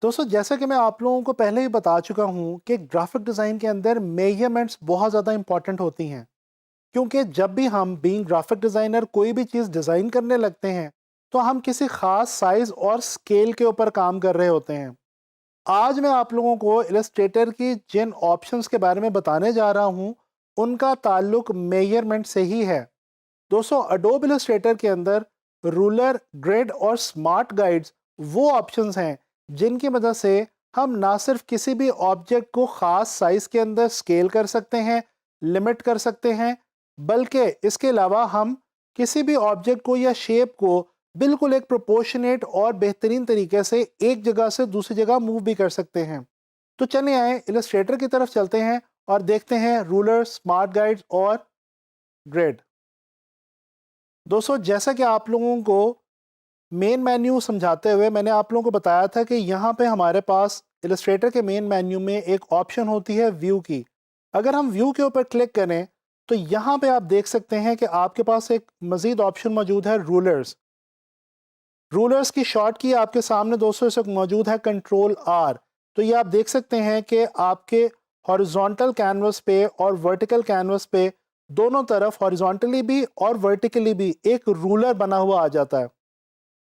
दोस्तों जैसा कि मैं आप लोगों को पहले ही बता चुका हूं कि ग्राफिक डिज़ाइन के अंदर मेजरमेंट्स बहुत ज़्यादा इंपॉर्टेंट होती हैं। क्योंकि जब भी हम बीइंग ग्राफिक डिज़ाइनर कोई भी चीज़ डिज़ाइन करने लगते हैं तो हम किसी ख़ास साइज़ और स्केल के ऊपर काम कर रहे होते हैं। आज मैं आप लोगों को इलस्ट्रेटर की जिन ऑप्शंस के बारे में बताने जा रहा हूं उनका ताल्लुक मेजरमेंट से ही है। दोस्तों अडोब इलस्ट्रेटर के अंदर रूलर, ग्रिड और स्मार्ट गाइड्स वो ऑप्शंस हैं जिनकी मदद से हम ना सिर्फ किसी भी ऑब्जेक्ट को ख़ास साइज के अंदर स्केल कर सकते हैं, लिमिट कर सकते हैं, बल्कि इसके अलावा हम किसी भी ऑब्जेक्ट को या शेप को बिल्कुल एक प्रोपोर्शनेट और बेहतरीन तरीके से एक जगह से दूसरी जगह मूव भी कर सकते हैं। तो चलिए आए इलस्ट्रेटर की तरफ चलते हैं और देखते हैं रूलर, स्मार्ट गाइड्स और ग्रिड। दोस्तों जैसा कि आप लोगों को मेन मेन्यू समझाते हुए मैंने आप लोगों को बताया था कि यहाँ पे हमारे पास इलस्ट्रेटर के मेन मेन्यू में एक ऑप्शन होती है व्यू की। अगर हम व्यू के ऊपर क्लिक करें तो यहाँ पे आप देख सकते हैं कि आपके पास एक मज़ीद ऑप्शन मौजूद है रूलर्स। रूलर्स की शॉर्ट की आपके सामने दोस्तों इस वक्त मौजूद है कंट्रोल आर। तो ये आप देख सकते हैं कि आपके हॉरिजॉन्टल कैनवस पे और वर्टिकल कैनवस पे दोनों तरफ हॉरिजॉन्टली भी और वर्टिकली भी एक रूलर बना हुआ आ जाता है।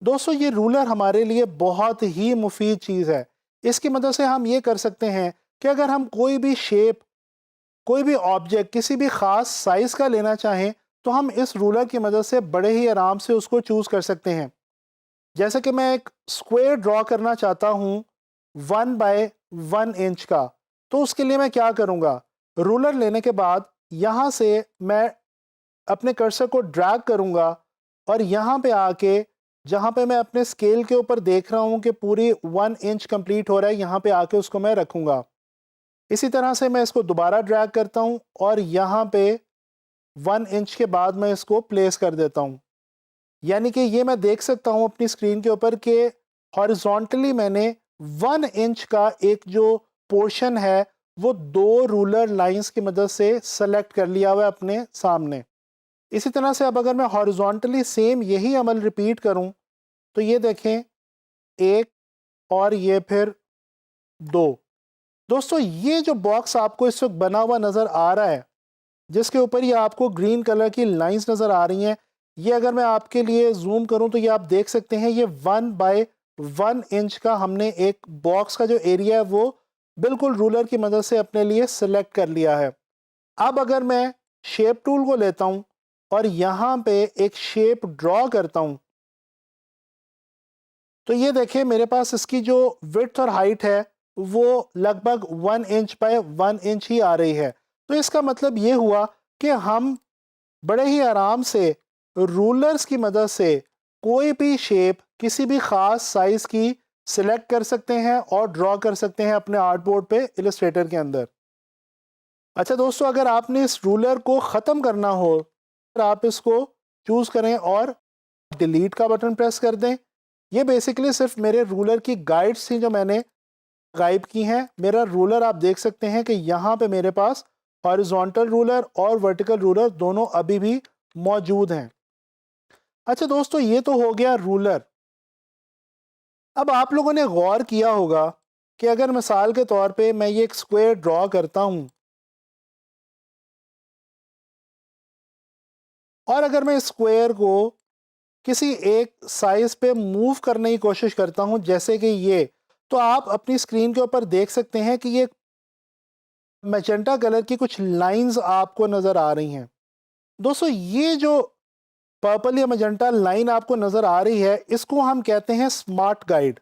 दोस्तों ये रूलर हमारे लिए बहुत ही मुफीद चीज़ है। इसकी मदद से हम ये कर सकते हैं कि अगर हम कोई भी शेप, कोई भी ऑब्जेक्ट किसी भी ख़ास साइज़ का लेना चाहें तो हम इस रूलर की मदद से बड़े ही आराम से उसको चूज़ कर सकते हैं। जैसे कि मैं एक स्क्वायर ड्रॉ करना चाहता हूँ 1 बाय 1 इंच का, तो उसके लिए मैं क्या करूँगा, रूलर लेने के बाद यहाँ से मैं अपने कर्सर को ड्रैग करूँगा और यहाँ पे आके जहाँ पे मैं अपने स्केल के ऊपर देख रहा हूँ कि पूरी 1 इंच कंप्लीट हो रहा है, यहाँ पे आके उसको मैं रखूँगा। इसी तरह से मैं इसको दोबारा ड्रैग करता हूँ और यहाँ पे 1 इंच के बाद मैं इसको प्लेस कर देता हूँ। यानी कि ये मैं देख सकता हूँ अपनी स्क्रीन के ऊपर कि हॉरिजॉन्टली मैंने 1 इंच का एक जो पोर्शन है वो दो रूलर लाइंस की मदद से सेलेक्ट कर लिया हुआ है अपने सामने। इसी तरह से अब अगर मैं हॉरिजॉन्टली सेम यही अमल रिपीट करूं तो ये देखें, एक और ये फिर दो। दोस्तों ये जो बॉक्स आपको इस वक्त बना हुआ नज़र आ रहा है जिसके ऊपर ये आपको ग्रीन कलर की लाइंस नज़र आ रही हैं, ये अगर मैं आपके लिए जूम करूं तो ये आप देख सकते हैं ये 1 बाय 1 इंच का हमने एक बॉक्स का जो एरिया है वो बिल्कुल रूलर की मदद से अपने लिए सिलेक्ट कर लिया है। अब अगर मैं शेप टूल को लेता हूं और यहाँ पे एक शेप ड्रॉ करता हूं तो ये देखिए मेरे पास इसकी जो विड्थ और हाइट है वो लगभग 1 इंच बाय 1 इंच ही आ रही है। तो इसका मतलब ये हुआ कि हम बड़े ही आराम से रूलर्स की मदद से कोई भी शेप किसी भी ख़ास साइज़ की सिलेक्ट कर सकते हैं और ड्रॉ कर सकते हैं अपने आर्टबोर्ड पे इलस्ट्रेटर के अंदर। अच्छा दोस्तों अगर आपने इस रूलर को ख़त्म करना हो तो आप इसको चूज़ करें और डिलीट का बटन प्रेस कर दें। ये बेसिकली सिर्फ मेरे रूलर की गाइड्स थी जो मैंने गायब की हैं। मेरा रूलर आप देख सकते हैं कि यहाँ पे मेरे पास हॉरिजॉन्टल रूलर और वर्टिकल रूलर दोनों अभी भी मौजूद हैं। अच्छा दोस्तों ये तो हो गया रूलर। अब आप लोगों ने गौर किया होगा कि अगर मिसाल के तौर पे मैं ये एक स्क्वायर ड्रॉ करता हूँ और अगर मैं स्क्वायर को किसी एक साइज पे मूव करने की कोशिश करता हूं जैसे कि ये, तो आप अपनी स्क्रीन के ऊपर देख सकते हैं कि ये मैजेंटा कलर की कुछ लाइंस आपको नज़र आ रही हैं। दोस्तों ये जो पर्पल या मैजेंटा लाइन आपको नज़र आ रही है इसको हम कहते हैं स्मार्ट गाइड।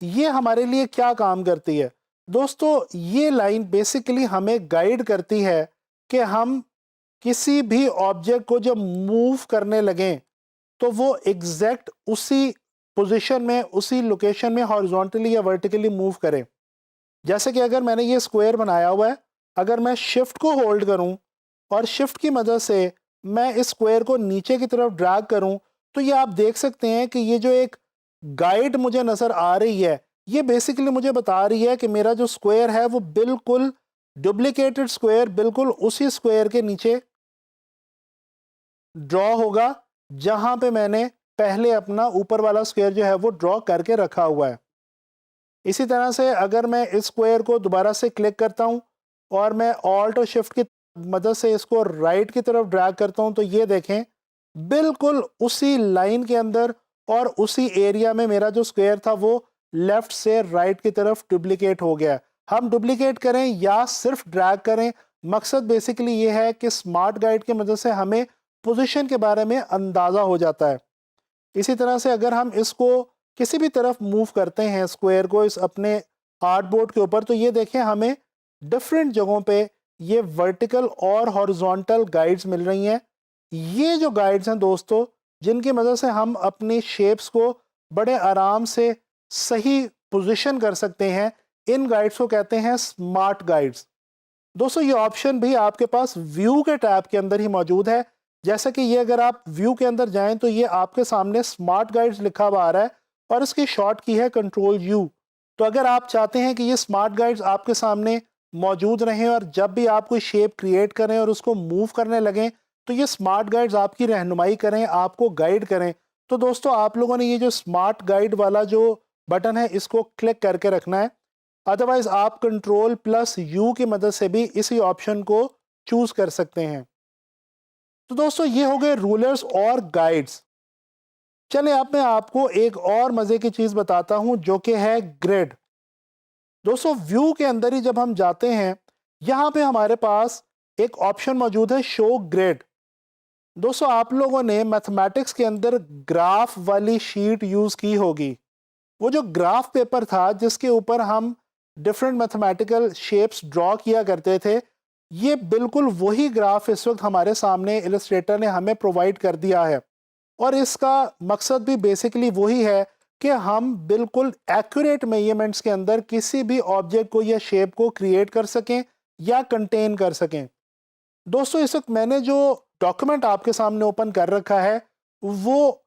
ये हमारे लिए क्या काम करती है? दोस्तों ये लाइन बेसिकली हमें गाइड करती है कि हम किसी भी ऑब्जेक्ट को जब मूव करने लगें तो वो एग्जैक्ट उसी पोजीशन में, उसी लोकेशन में हॉरिजॉन्टली या वर्टिकली मूव करे। जैसे कि अगर मैंने ये स्क्वायर बनाया हुआ है, अगर मैं शिफ्ट को होल्ड करूं और शिफ्ट की मदद से मैं इस स्क्वायर को नीचे की तरफ ड्रैग करूं तो ये आप देख सकते हैं कि ये जो एक गाइड मुझे नज़र आ रही है ये बेसिकली मुझे बता रही है कि मेरा जो स्क्वायर है वो बिल्कुल डुप्लीकेटेड स्क्वायर बिल्कुल उसी स्क्वायर के नीचे ड्रॉ होगा जहां पे मैंने पहले अपना ऊपर वाला स्क्वायर जो है वो ड्रॉ करके रखा हुआ है। इसी तरह से अगर मैं इस स्क्वायर को दोबारा से क्लिक करता हूँ और मैं ऑल्ट और शिफ्ट की मदद से इसको राइट की तरफ ड्रैग करता हूँ, तो ये देखें बिल्कुल उसी लाइन के अंदर और उसी एरिया में मेरा जो स्क्वायर था वो लेफ्ट से राइट की तरफ डुप्लीकेट हो गया। हम डुप्लीकेट करें या सिर्फ ड्रैग करें, मकसद बेसिकली ये है कि स्मार्ट गाइड की मदद से हमें पोजीशन के बारे में अंदाज़ा हो जाता है। इसी तरह से अगर हम इसको किसी भी तरफ मूव करते हैं स्क्वायर को इस अपने आर्टबोर्ड के ऊपर, तो ये देखें हमें डिफरेंट जगहों पे ये वर्टिकल और हॉरिजॉन्टल गाइड्स मिल रही हैं। ये जो गाइड्स हैं दोस्तों, जिनकी मदद से हम अपनी शेप्स को बड़े आराम से सही पोजीशन कर सकते हैं, इन गाइड्स को कहते हैं स्मार्ट गाइड्स। दोस्तों ये ऑप्शन भी आपके पास व्यू के टैब के अंदर ही मौजूद है। जैसा कि ये अगर आप व्यू के अंदर जाएं तो ये आपके सामने स्मार्ट गाइड्स लिखा हुआ आ रहा है और इसकी शॉर्ट की है कंट्रोल यू। तो अगर आप चाहते हैं कि ये स्मार्ट गाइड्स आपके सामने मौजूद रहें और जब भी आप कोई शेप क्रिएट करें और उसको मूव करने लगें तो ये स्मार्ट गाइड्स आपकी रहनुमाई करें, आपको गाइड करें, तो दोस्तों आप लोगों ने ये जो स्मार्ट गाइड वाला जो बटन है इसको क्लिक करके रखना है। अदरवाइज आप कंट्रोल प्लस यू की मदद से भी इसी ऑप्शन को चूज कर सकते हैं। तो दोस्तों ये हो गए रूलर्स और गाइड्स। चले अब मैं आपको एक और मजे की चीज बताता हूं जो कि है ग्रिड। दोस्तों व्यू के अंदर ही जब हम जाते हैं यहां पे हमारे पास एक ऑप्शन मौजूद है शो ग्रिड। दोस्तों आप लोगों ने मैथमेटिक्स के अंदर ग्राफ वाली शीट यूज की होगी। वो जो ग्राफ पेपर था जिसके ऊपर हम डिफरेंट मैथमेटिकल शेप्स ड्रॉ किया करते थे, ये बिल्कुल वही ग्राफ इस वक्त हमारे सामने इलस्ट्रेटर ने हमें प्रोवाइड कर दिया है। और इसका मकसद भी बेसिकली वही है कि हम बिल्कुल एक्यूरेट मेजरमेंट्स के अंदर किसी भी ऑब्जेक्ट को या शेप को क्रिएट कर सकें या कंटेन कर सकें। दोस्तों इस वक्त मैंने जो डॉक्यूमेंट आपके सामने ओपन कर रखा है वो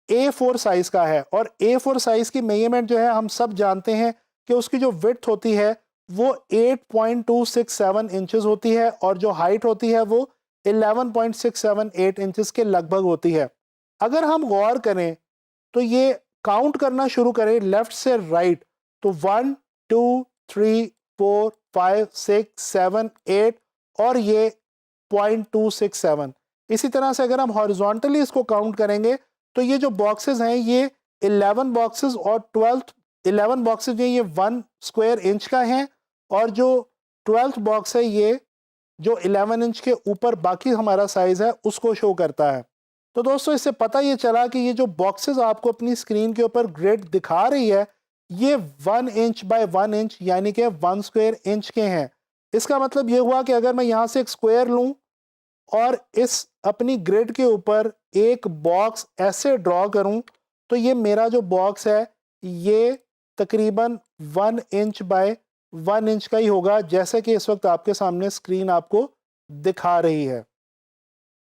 A4 साइज का है और A4 साइज की मेजरमेंट जो है हम सब जानते हैं कि उसकी जो विड्थ होती है वो 8.267 इंचेस होती है और जो हाइट होती है वो 11.678 इंचेस के लगभग होती है। अगर हम गौर करें तो ये काउंट करना शुरू करें लेफ्ट से राइट तो 1 2 3 4 5 6 7 8 और ये 0.267। इसी तरह से अगर हम हॉरिजॉन्टली इसको काउंट करेंगे तो ये जो बॉक्सेस हैं ये 11 बॉक्सेस और 11 बॉक्सेस जो ये 1 स्क्वायर इंच का है और जो 12th बॉक्स है ये जो 11 इंच के ऊपर बाकी हमारा साइज है उसको शो करता है। तो दोस्तों इससे पता ये चला कि ये जो बॉक्सेस आपको अपनी स्क्रीन के ऊपर ग्रिड दिखा रही है ये 1 इंच बाय 1 इंच यानी कि 1 स्क्वायर इंच के हैं। इसका मतलब ये हुआ कि अगर मैं यहाँ से एक स्क्वायर लूँ और इस अपनी ग्रिड के ऊपर एक बॉक्स ऐसे ड्रॉ करूं तो ये मेरा जो बॉक्स है ये तकरीबन 1 इंच बाय 1 इंच का ही होगा, जैसे कि इस वक्त आपके सामने स्क्रीन आपको दिखा रही है।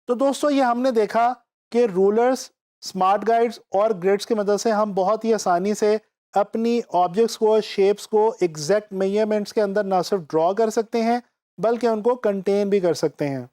तो दोस्तों ये हमने देखा कि रूलर्स, स्मार्ट गाइड्स और ग्रिड्स की मदद से हम बहुत ही आसानी से अपनी ऑब्जेक्ट्स को, शेप्स को एग्जैक्ट मेजरमेंट्स के अंदर ना सिर्फ ड्रॉ कर सकते हैं बल्कि उनको कंटेन भी कर सकते हैं।